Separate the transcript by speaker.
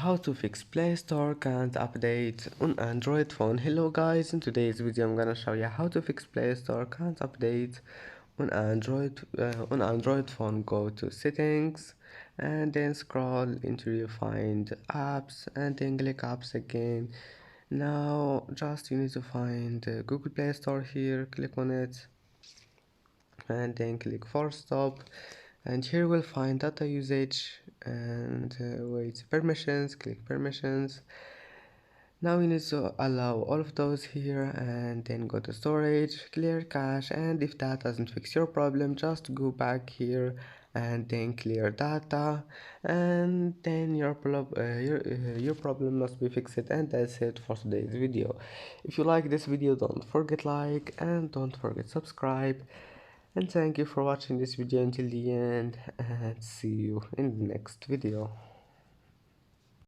Speaker 1: how to fix Play Store can't update on Android phone. Hello guys, in today's video I'm gonna show you how to fix Play Store can't update on Android phone. Go to settings and then scroll until you find apps and then click apps again. Now just you need to find Google Play Store here, click on it and then click force stop, and here we'll find data usage and wait, permissions, click permissions. Now we need to allow all of those here and then go to storage, clear cache, and if that doesn't fix your problem, just go back here and then clear data, and then your problem must be fixed. And that's it for today's video. If you like this video, don't forget like and don't forget subscribe, and thank you for watching this video until the end, and see you in the next video.